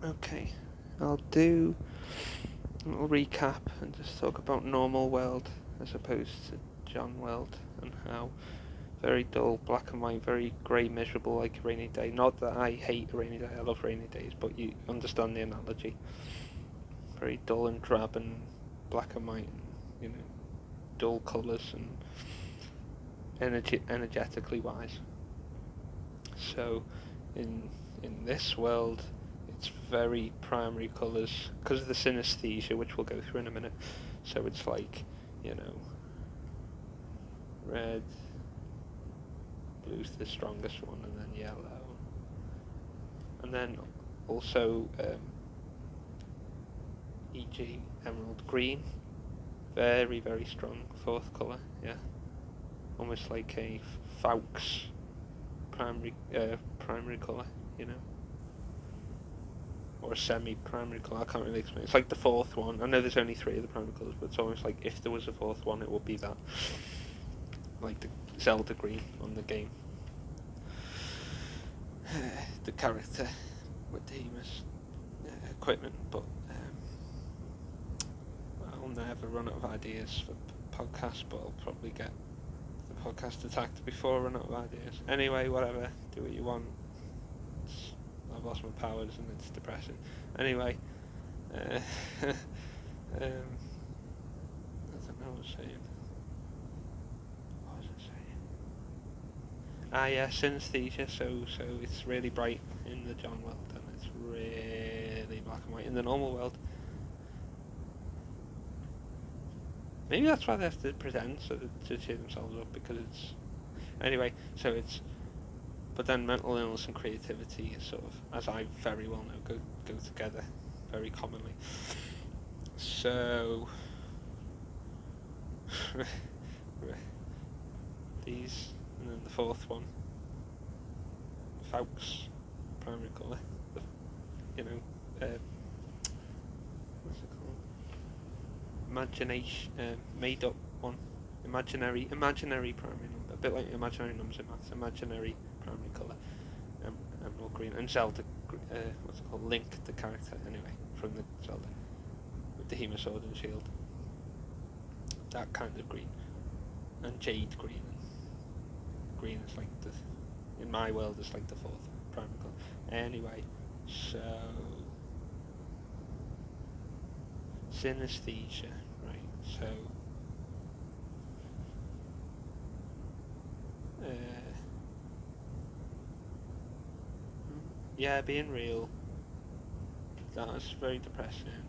Okay, I'll do a little recap and just talk about normal world as opposed to John world, and how very dull, black and white, very grey, miserable, like a rainy day. Not that I hate a rainy day, I love rainy days, but you understand the analogy. Very dull and drab and black and white, and, dull colours and energetically wise. So, in this world, it's very primary colours because of the synesthesia, which we'll go through in a minute. So it's like, red, blue's the strongest one, and then yellow, and then also e.g. emerald green, very very strong fourth colour, yeah, almost like a Fawkes primary colour, or a semi-primary colour. I can't really explain. It's like the fourth one. I know there's only 3 of the primary colours, but it's almost like if there was a fourth one, it would be that, like the Zelda green on the game. The character with the Hemus equipment, but I'll never run out of ideas for podcasts, but I'll probably get the podcast attacked before I run out of ideas. Anyway, whatever, do what you want. I've lost my powers and it's depressing. Anyway, I don't know what I was saying. What was I saying? Ah, yeah, synesthesia. So it's really bright in the John world, and it's really black and white in the normal world. Maybe that's why they have to pretend to cheer themselves up, because it's... Anyway, so it's... But then mental illness and creativity is sort of, as I very well know, go together very commonly. So... these, and then the fourth one, Fawkes, primary colour, what's it called? Imagination, made up one, imaginary primary number, a bit like imaginary numbers in maths, imaginary primary colour, emerald green, and Zelda, what's it called, Link, the character, anyway, from the Zelda, with the Hemus sword and shield, that kind of green, and jade green. Green is like in my world, it's like the fourth primary colour. Anyway, so synesthesia, right? So yeah, being real, that's very depressing,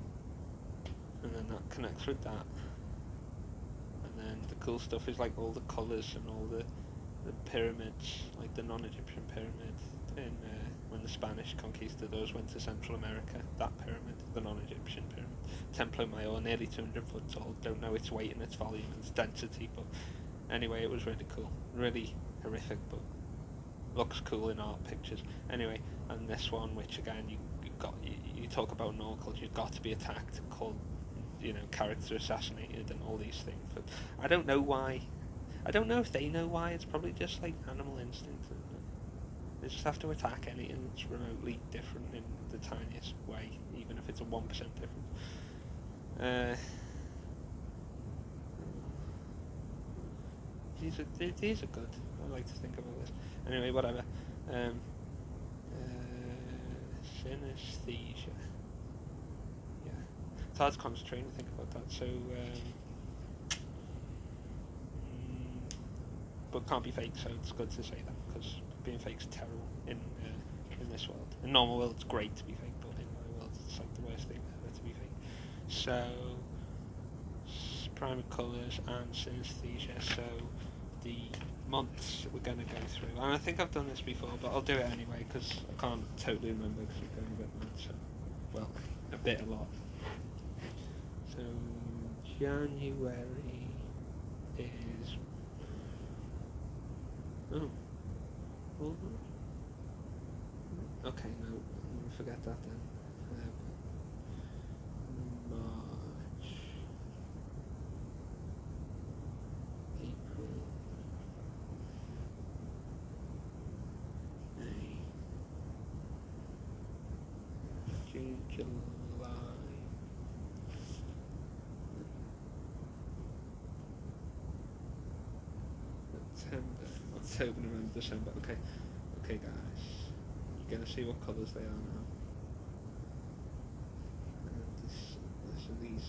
and then that connects with that, and then the cool stuff is like all the colours and all the pyramids, like the non-Egyptian pyramid in when the Spanish conquistadors went to Central America. That pyramid, the non-Egyptian pyramid, Templo Mayor, nearly 200 foot tall. Don't know its weight and its volume and its density, but anyway, it was really cool. Really horrific, but looks cool in art pictures. Anyway, and this one, which again you talk about normal culture, you've got to be attacked, called, character assassinated, and all these things. But I don't know why. I don't know if they know why. It's probably just like animal instinct, isn't it? They just have to attack anything that's remotely different in the tiniest way, even if it's a 1% difference. These are good. I like to think about this. Anyway, whatever. Synesthesia. Yeah, it's hard to concentrate and think about that. So. But can't be fake, so it's good to say that, because being fake's terrible in this world. In normal world, it's great to be fake, but in my world, it's like the worst thing ever to be fake. So, primary colours and synesthesia. So, the months we're going to go through, and I think I've done this before, but I'll do it anyway, because I can't totally remember, because I'm going a bit mad. So, well, a lot. So, January is... Oh. Hold on. Okay, no, forget that then. March, April, May, June, June, July, September, October, November, December. Okay, okay, guys, you're gonna see what colours they are now. And this are these.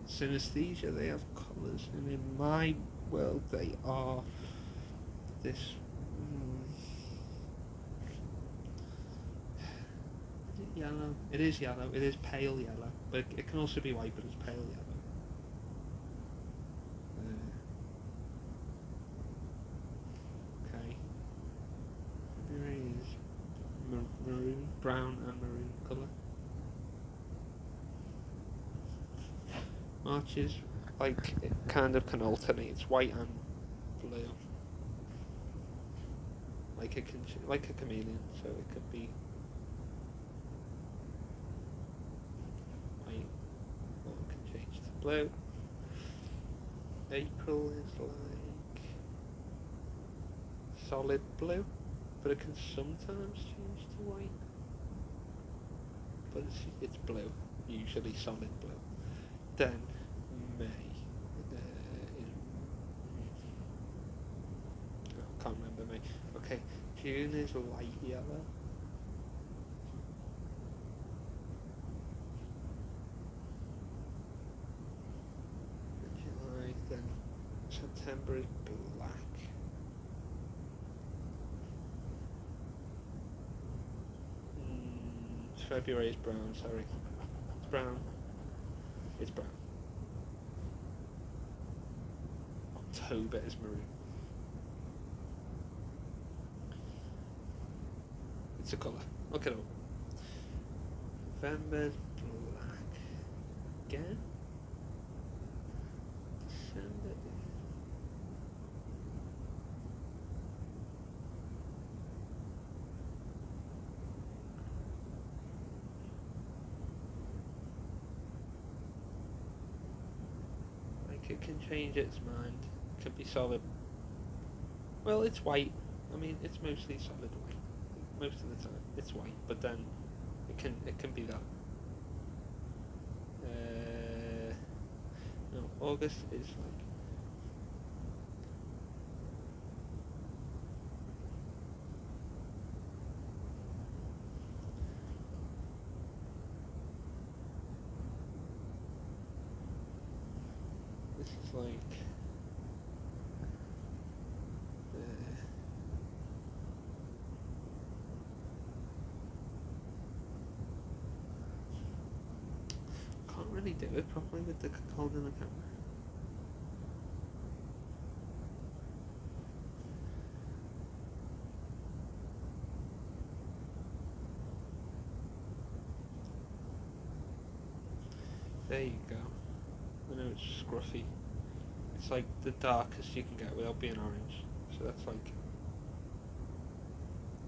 Synesthesia, they have colours, and in my world, they are this. Is it yellow? It is yellow. It is pale yellow, but it can also be white, but it's pale yellow. Okay. February is maroon, brown, and maroon colour. March is like it kind of can alternate. It's white and blue, like like a chameleon. So it could be white, or it can change to blue. April is like solid blue, but it can sometimes change to white. But it's blue, usually solid blue. Then May is I can't remember May. Okay, June is light yellow. July, then September is black. February is brown, sorry. It's brown. It's brown. October is maroon. It's a colour. Look it up. November's black. Again? December. Like it can change its mind. It could be solid. Well, it's white. I mean, it's mostly solid white. Most of the time, it's white, but then it can be that. No, August is like this is like can't really do it properly with the holding the camera. There you go. I know it's scruffy. It's like the darkest you can get without being orange. So that's like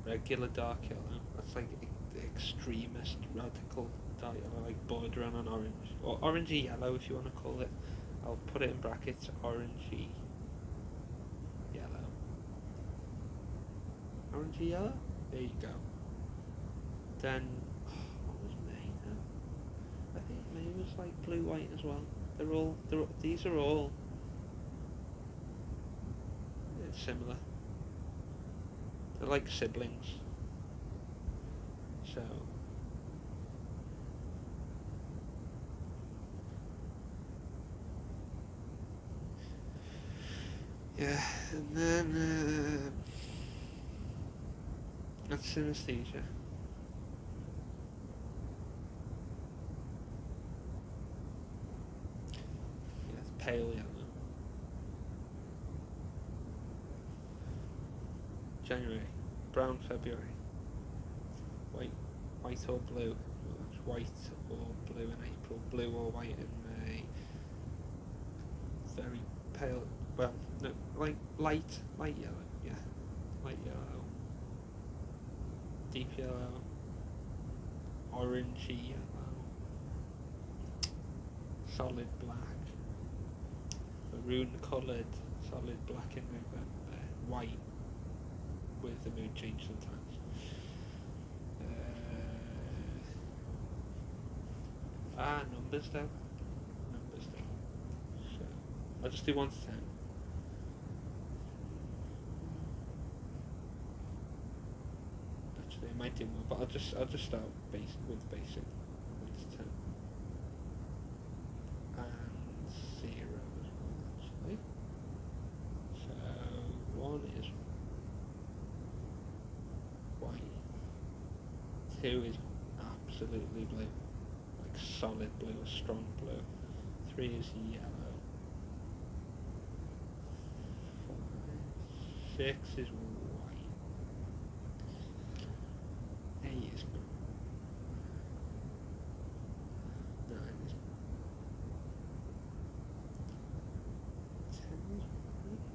regular dark yellow. That's like the extremist radical dark yellow, like bordering on orange. Or orangey yellow if you want to call it. I'll put it in brackets, orangey yellow. Orangey yellow? There you go. Then what was May now? I think May was like blue white as well. These are all similar. They're like siblings. So yeah, and then that's synesthesia. Yeah, it's pale yellow. January, brown February, white or blue. White or blue in April, blue or white in May. Very pale. Well, no, like light yellow. Yeah, light yellow, deep yellow, orangey yellow, solid black, maroon coloured, solid black in November, white with the mood change sometimes. Numbers though. Numbers though. So I'll just do 1 to 10. Actually, I might do more, but I'll just start with basic 1 to 10 and 0 as well actually. So 1 is white, 2 is absolutely blue, like solid blue, a strong blue. 3 is yellow. 5, 6 is white. 8 is blue. 9 is blue. 10 is white.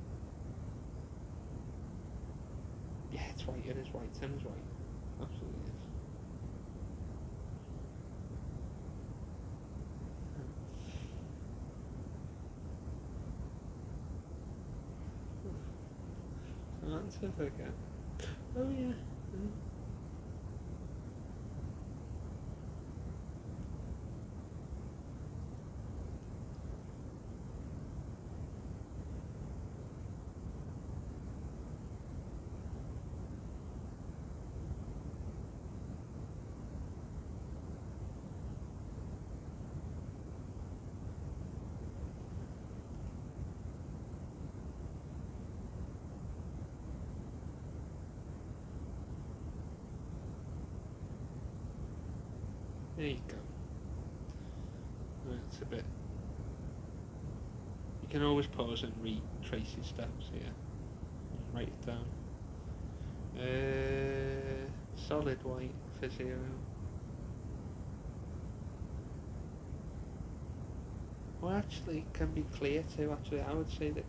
Yeah, it's white, it is white. 10 is white. Absolutely is. Answer again. Oh yeah. There you go. That's a bit. You can always pause and retrace your steps here. And write it down. Solid white for 0. Well, actually, it can be clear too. Actually, I would say that it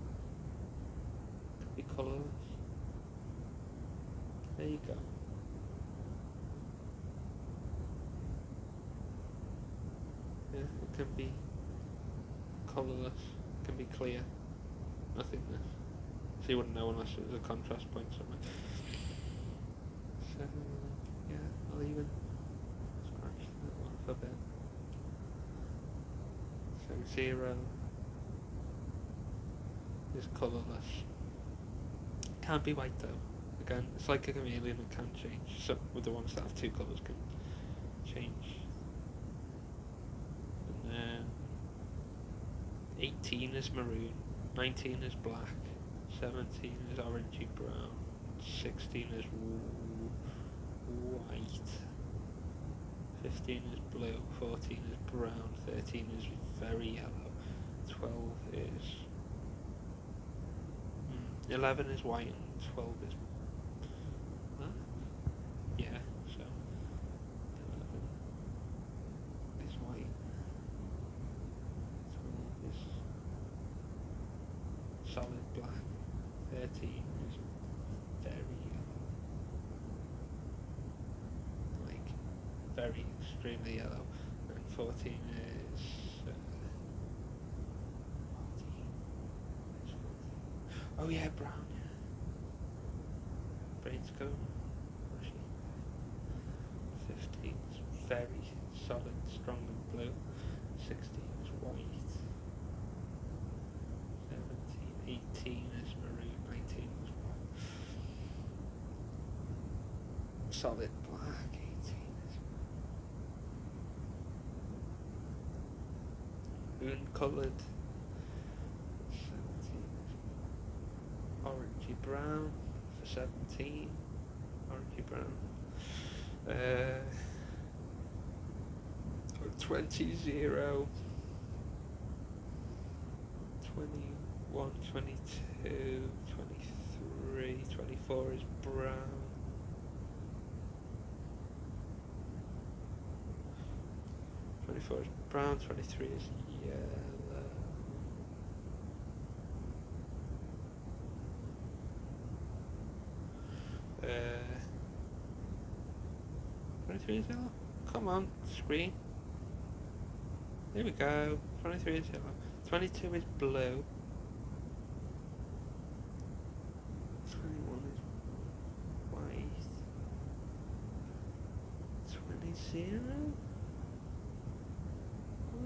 could be colourless. There you go. Yeah, it can be colourless. It can be clear. Nothingness. So you wouldn't know unless it was a contrast point somewhere. So yeah, I'll even scratch that one for a bit. So 0 is colourless. Can't be white though. Again, it's like a chameleon, it can change. So with the ones that have 2 colours can change. And then 18 is maroon, 19 is black, 17 is orangey brown, 16 is white, 15 is blue, 14 is brown, 13 is very yellow, 12 is 11 is white, and 12 is yeah, so 11 is white, 12 is solid black, 13 is very yellow, like very extremely yellow, and 14 is 14. Oh yeah, brown. Yeah. Brains go. 15 is very solid, strong and blue. 16 is white. 17, 18 is maroon. 19 is white. Solid black. 18 is moon coloured. 17 is orangey brown for 17. Orangey brown. 20, 0, 21, 22, 23, 24 is brown. 24 is brown, 23 is yellow. 23 is yellow? Come on, screen. There we go. 23 is yellow. 22 is blue. 21 is white. 20, 0.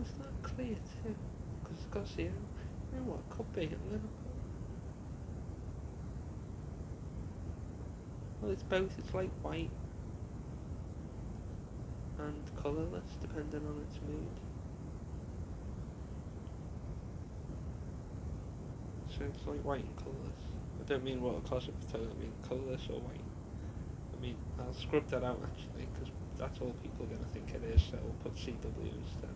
is that clear too? Because it's got 0. You know what, it could be a little. Well, it's both. It's like white and colourless, depending on its mood. So it's like white and colourless. I don't mean water closet potato, I mean colourless or white. I mean, I'll scrub that out actually, because that's all people are going to think it is, so I'll put CW instead.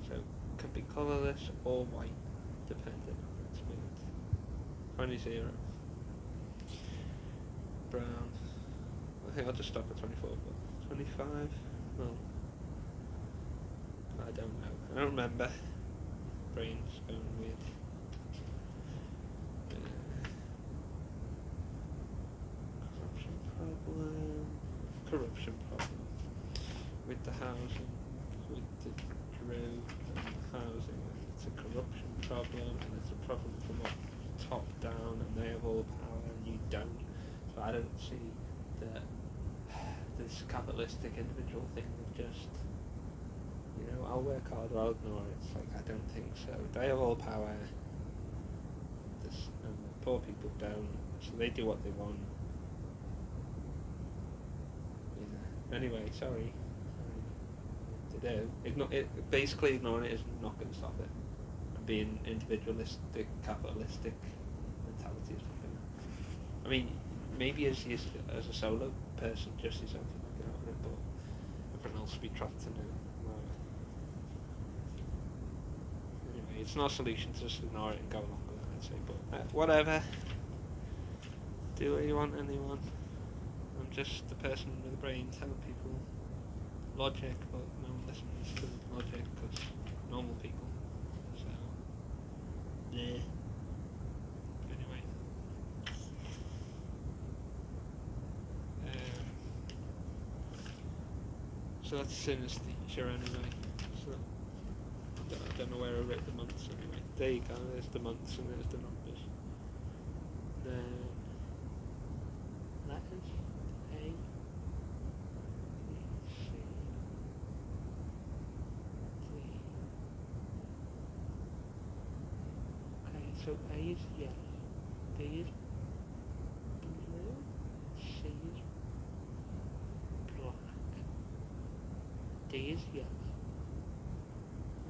So it can be colourless or white, depending on its mood. 20. Brown. I think I'll just stop at 24, but 25? Well, I don't know. I don't remember. Brain's going weird. Corruption problem with the housing, with the road and the housing. It's a corruption problem, and it's a problem from up top down, and they have all power and you don't. So I don't see this capitalistic individual thing of just, I'll work hard or I'll ignore it. It's like, I don't think so. They have all power, and the poor people don't, so they do what they want. Anyway, sorry to do. Basically ignoring it is not going to stop it. And being individualistic, capitalistic mentality is not going to. I mean, maybe as a solo person, just yourself, you might get out of it, but everyone else will be trapped in it. Anyway, it's not a solution to just ignore it and go along with it, I'd say, but whatever. Do what you want, anyone. I'm just the person with a brain telling people logic, but no one listens to logic because normal people. So, yeah. Anyway. So that's synesthesia anyway. So I don't know where I wrote the months anyway. There you go, there's the months and there's the numbers. Then letters. A, B, C, D. Okay, so A is yellow, B is blue, C is black, D is yellow,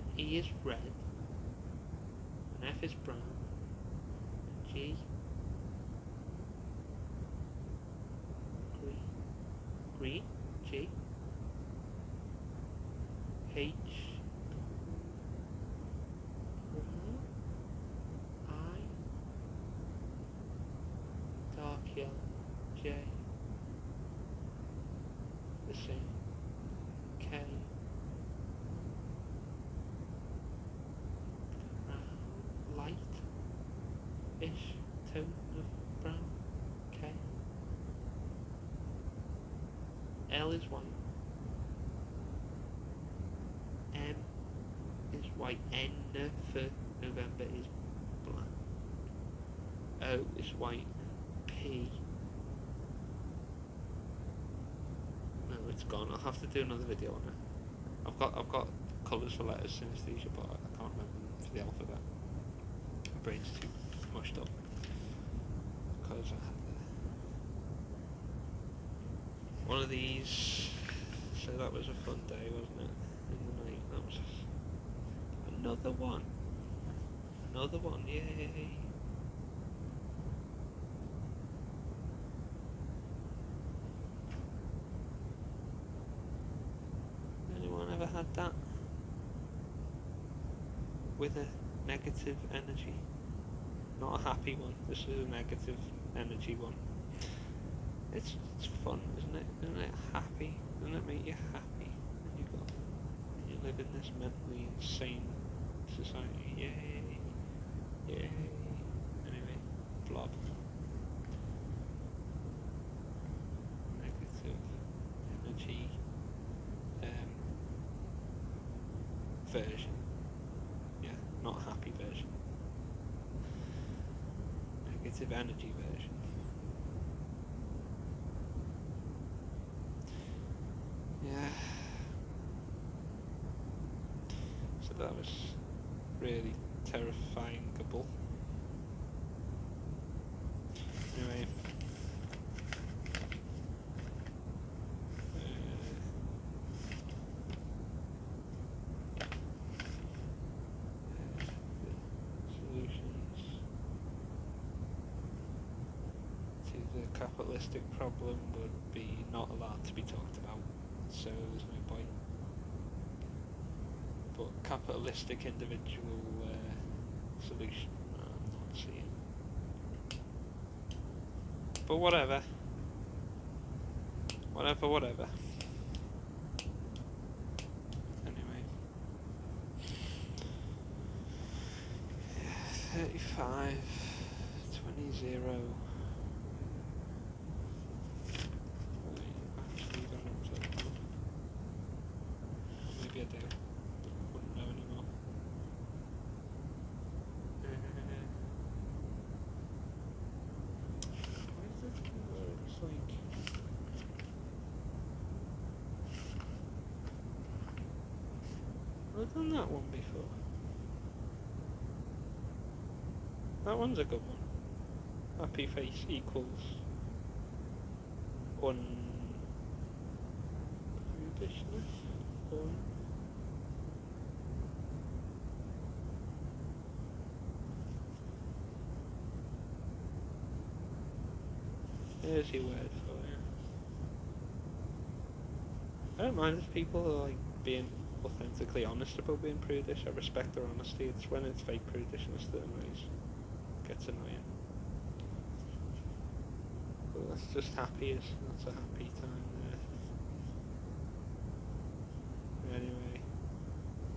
and E is red, and F is brown, and G green, G, H, brown, I, dark yellow, J, the same, K, brown, light-ish tone of brown, K, L is white, M is white, N for November is black, O is white, P, no, it's gone. I'll have to do another video on it. I've got colours for letters, synesthesia, but I can't remember them for the alphabet. My brain's too mushed up because I had one of these, so that was a fun day, wasn't it? In the night, that was another one, yay! Anyone ever had that? With a negative energy? Not a happy one, this is a negative energy one. It's fun, isn't it? Isn't it happy? Doesn't it make you happy when you live in this mentally insane society? Yay! Yay! Anyway, blob. Negative energy version. Yeah, not happy version. Negative energy version. Yeah. but that was really terrifyingable. Anyway. Solutions to the capitalistic problem would be not allowed to be talked about, so there's no point. But capitalistic individual solution, I'm not seeing. But whatever. Whatever. Anyway. 35, 20, 0. Actually, don't know what's that one. Maybe I do. Wouldn't know anymore. Why is this word? It's like... I've done that one before. That one's a good one. Happy face equals unprudishness. There's your word for it. I don't mind if people are like being authentically honest about being prudish. I respect their honesty. It's when it's fake prudishness that gets annoying. But that's just happy. That's a happy time there. Anyway,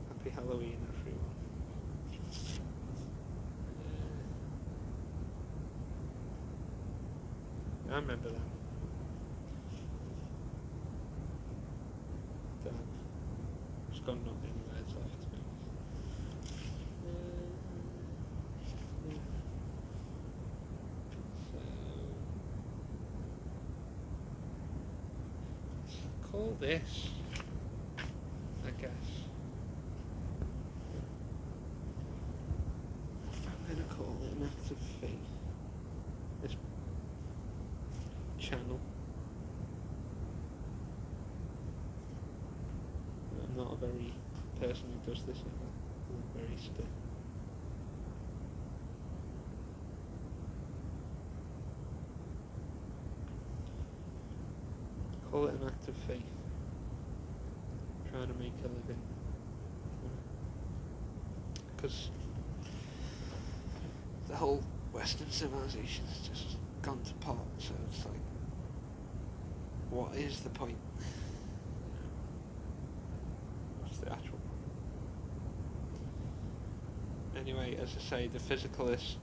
happy Halloween, everyone. I remember that. Damn. Just got nothing words left. Call this, I guess. I'm gonna call it an act of faith. This channel. I'm not a very person who does this ever. I'm very stiff. Call it an act of faith. Trying to make a living. Because the whole Western civilization has just gone to pot, so it's like, what is the point? What's the actual point? Anyway, as I say, the physicalist,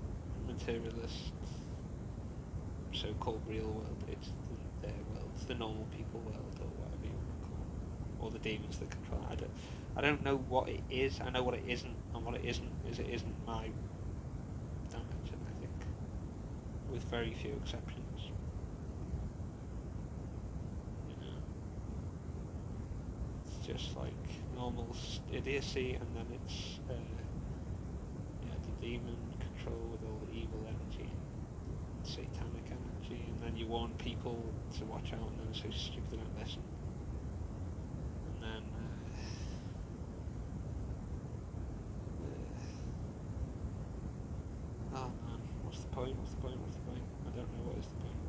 materialist, so-called real world, it's their world, it's the normal people world, or whatever you want to call it, or the demons that control it. I don't know what it is. I know what it isn't, and what it isn't is it isn't my dimension, I think, with very few exceptions. You know, it's just like normal idiocy, and then it's the demon control with all the evil energy, satanic energy, and then you warn people to watch out, and then they're so stupid they don't listen. And then oh man, what's the point? I don't know what is the point.